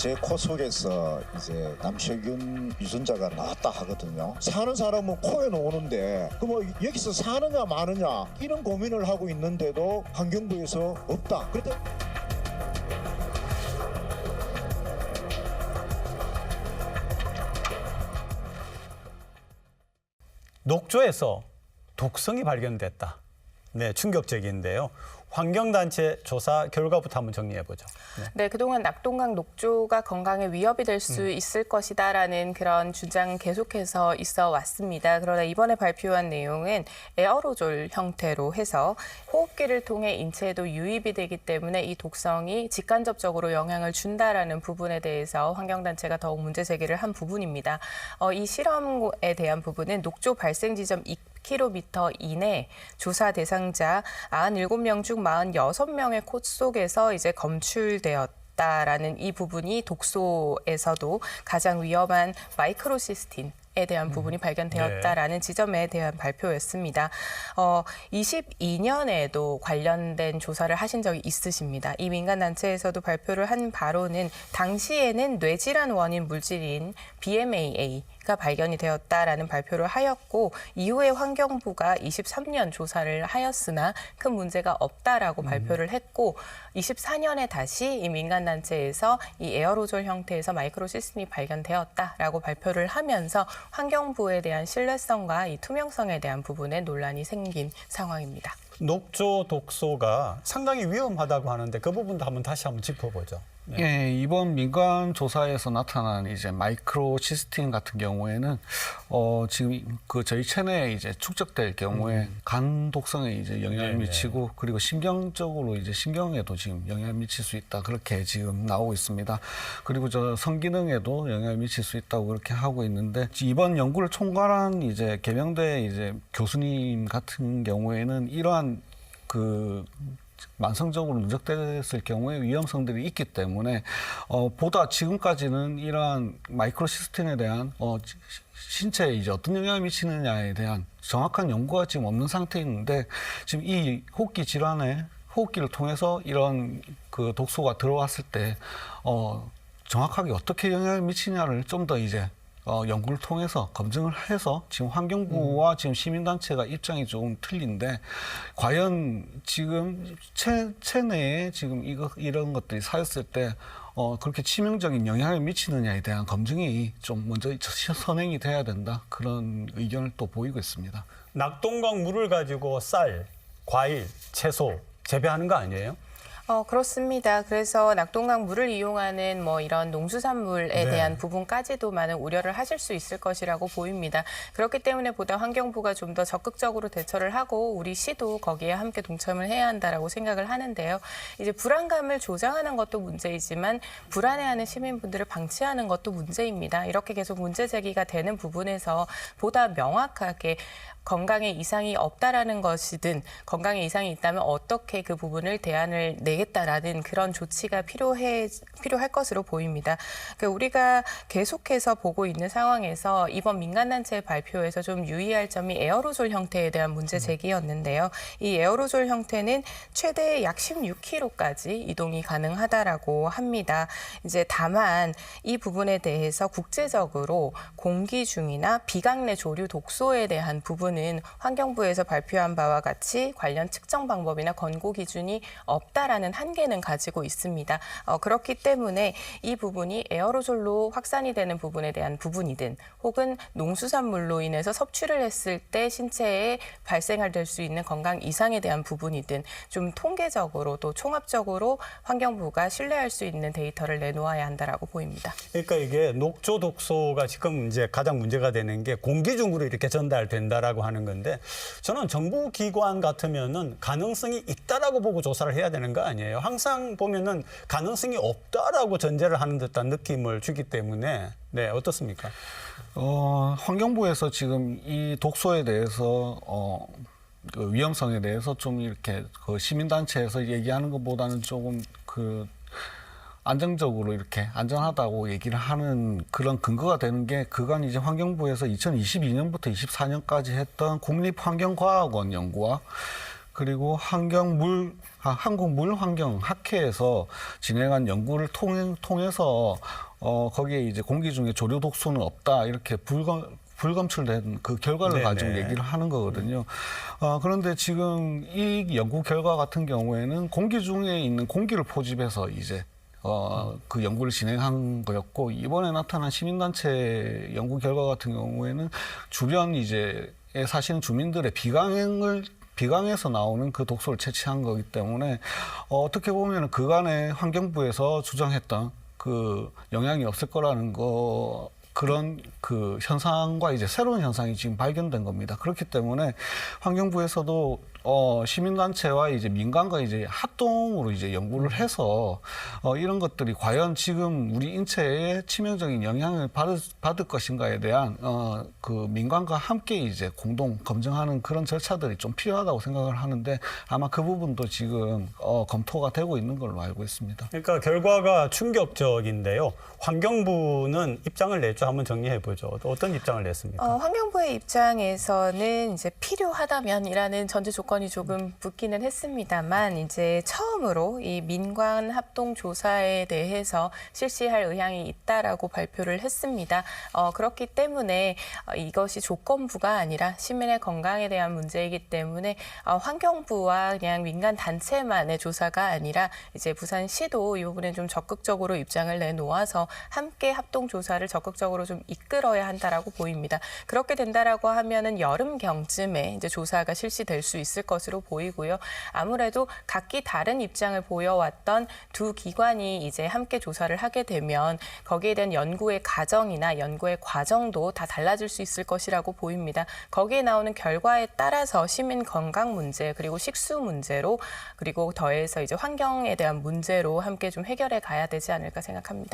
제 코 속에서 이제 남석윤 유전자가 나왔다 하거든요. 사는 사람은 코에 나오는데 그 뭐 여기서 사느냐 마느냐 이런 고민을 하고 있는데도 환경부에서 없다. 그런데 녹조에서 독성이 발견됐다. 네, 충격적인데요. 환경단체 조사 결과부터 한번 정리해보죠. 네, 그동안 낙동강 녹조가 건강에 위협이 될 수 있을 것이다라는 그런 주장 계속해서 있어 왔습니다. 그러나 이번에 발표한 내용은 에어로졸 형태로 해서 호흡기를 통해 인체에도 유입이 되기 때문에 이 독성이 직간접적으로 영향을 준다라는 부분에 대해서 환경단체가 더욱 문제 제기를 한 부분입니다. 이 실험에 대한 부분은 녹조 발생 지점 2km 이내 조사 대상자 97명 중 46명의 코 속에서 이제 검출되었다라는 이 부분이 독소에서도 가장 위험한 마이크로시스틴에 대한 부분이 발견되었다라는 지점에 대한 발표였습니다. 22년에도 관련된 조사를 하신 적이 있으십니다. 이 민간단체에서도 발표를 한 바로는 당시에는 뇌질환 원인 물질인 BMAA가 발견이 되었다라는 발표를 하였고 이후에 환경부가 23년 조사를 하였으나 큰 문제가 없다라고 발표를 했고 24년에 다시 이 민간단체에서 이 에어로졸 형태에서 마이크로시스템이 발견되었다라고 발표를 하면서 환경부에 대한 신뢰성과 이 투명성에 대한 부분에 논란이 생긴 상황입니다. 녹조 독소가 상당히 위험하다고 하는데 그 부분도 다시 한번 짚어보죠. 네. 예, 이번 민간 조사에서 나타난 이제 마이크로시스틴 같은 경우에는 지금 그 저희 체내에 이제 축적될 경우에 간 독성에 이제 영향을 미치고 그리고 신경적으로 이제 신경에도 지금 영향을 미칠 수 있다 그렇게 지금 나오고 있습니다. 그리고 저 성기능에도 영향을 미칠 수 있다고 그렇게 하고 있는데 이번 연구를 총괄한 이제 계명대 이제 교수님 같은 경우에는 이러한 그 만성적으로 누적됐을 경우에 위험성들이 있기 때문에 보다 지금까지는 이러한 마이크로시스템에 대한 신체에 이제 어떤 영향을 미치느냐에 대한 정확한 연구가 지금 없는 상태인데 지금 이 호흡기 질환에 호흡기를 통해서 이런 그 독소가 들어왔을 때 정확하게 어떻게 영향을 미치냐를 좀 더 이제 연구를 통해서 검증을 해서 지금 환경부와 지금 시민단체가 입장이 조금 틀린데 과연 지금 체내에 지금 이런 것들이 쌓였을 때 그렇게 치명적인 영향을 미치느냐에 대한 검증이 좀 먼저 선행이 돼야 된다 그런 의견을 또 보이고 있습니다. 낙동강 물을 가지고 쌀, 과일, 채소 재배하는 거 아니에요? 그렇습니다. 그래서 낙동강 물을 이용하는 뭐 이런 농수산물에 대한 부분까지도 많은 우려를 하실 수 있을 것이라고 보입니다. 그렇기 때문에 보다 환경부가 좀 더 적극적으로 대처를 하고 우리 시도 거기에 함께 동참을 해야 한다라고 생각을 하는데요. 이제 불안감을 조장하는 것도 문제이지만 불안해하는 시민분들을 방치하는 것도 문제입니다. 이렇게 계속 문제 제기가 되는 부분에서 보다 명확하게 건강에 이상이 없다라는 것이든 건강에 이상이 있다면 어떻게 그 부분을 대안을 내겠다라는 그런 조치가 필요할 것으로 보입니다. 그러니까 우리가 계속해서 보고 있는 상황에서 이번 민간단체 발표에서 좀 유의할 점이 에어로졸 형태에 대한 문제 제기였는데요. 이 에어로졸 형태는 최대 약 16km까지 이동이 가능하다라고 합니다. 이제 다만 이 부분에 대해서 국제적으로 공기 중이나 비강내 조류 독소에 대한 부분 는 환경부에서 발표한 바와 같이 관련 측정 방법이나 권고 기준이 없다라는 한계는 가지고 있습니다. 그렇기 때문에 이 부분이 에어로졸로 확산이 되는 부분에 대한 부분이든 혹은 농수산물로 인해서 섭취를 했을 때 신체에 발생될 수 있는 건강 이상에 대한 부분이든 좀 통계적으로 또 총합적으로 환경부가 신뢰할 수 있는 데이터를 내놓아야 한다라고 보입니다. 그러니까 이게 녹조 독소가 지금 이제 가장 문제가 되는 게 공기 중으로 이렇게 전달된다라고 하는 건데 저는 정부 기관 같으면은 가능성이 있다라고 보고 조사를 해야 되는 거 아니에요? 항상 보면은 가능성이 없다라고 전제를 하는 듯한 느낌을 주기 때문에 네, 어떻습니까? 환경부에서 지금 이 독소에 대해서 그 위험성에 대해서 좀 이렇게 그 시민단체에서 얘기하는 것보다는 조금 그 안정적으로 이렇게 안전하다고 얘기를 하는 그런 근거가 되는 게 그간 이제 환경부에서 2022년부터 24년까지 했던 국립환경과학원 연구와 그리고 한국물환경학회에서 진행한 연구를 통해서 거기에 이제 공기 중에 조류 독소는 없다 이렇게 불검출된 그 결과를 네네. 가지고 얘기를 하는 거거든요. 그런데 지금 이 연구 결과 같은 경우에는 공기 중에 있는 공기를 포집해서 이제 그 연구를 진행한 거였고, 이번에 나타난 시민단체 연구 결과 같은 경우에는 주변 이제 사시는 주민들의 비강에서 나오는 그 독소를 채취한 거기 때문에 어떻게 보면 그간에 환경부에서 주장했던 그 영향이 없을 거라는 그런 그 현상과 이제 새로운 현상이 지금 발견된 겁니다. 그렇기 때문에 환경부에서도 시민단체와 이제 민간과 이제 합동으로 이제 연구를 해서 이런 것들이 과연 지금 우리 인체에 치명적인 영향을 받을 것인가에 대한 그 민간과 함께 이제 공동 검증하는 그런 절차들이 좀 필요하다고 생각을 하는데, 아마 그 부분도 지금 검토가 되고 있는 걸로 알고 있습니다. 그러니까 결과가 충격적인데요. 환경부는 입장을 냈죠. 한번 정리해 보죠. 어떤 입장을 냈습니까? 환경부의 입장에서는 이제 필요하다면이라는 전제 조건이 조금 붙기는 했습니다만, 이제 처음으로 이 민관 합동 조사에 대해서 실시할 의향이 있다라고 발표를 했습니다. 그렇기 때문에 이것이 조건부가 아니라 시민의 건강에 대한 문제이기 때문에 환경부와 그냥 민간 단체만의 조사가 아니라 이제 부산시도 이 부분에 좀 적극적으로 입장을 내놓아서 함께 합동 조사를 적극적으로 좀 이끌어야 한다라고 보입니다. 그렇게 된다라고 하면은 여름경쯤에 이제 조사가 실시될 수 있을 것으로 보이고요. 아무래도 각기 다른 입장을 보여왔던 두 기관이 이제 함께 조사를 하게 되면 거기에 대한 연구의 가정이나 연구의 과정도 다 달라질 수 있을 것이라고 보입니다. 거기에 나오는 결과에 따라서 시민 건강 문제, 그리고 식수 문제로, 그리고 더해서 이제 환경에 대한 문제로 함께 좀 해결해 가야 되지 않을까 생각합니다.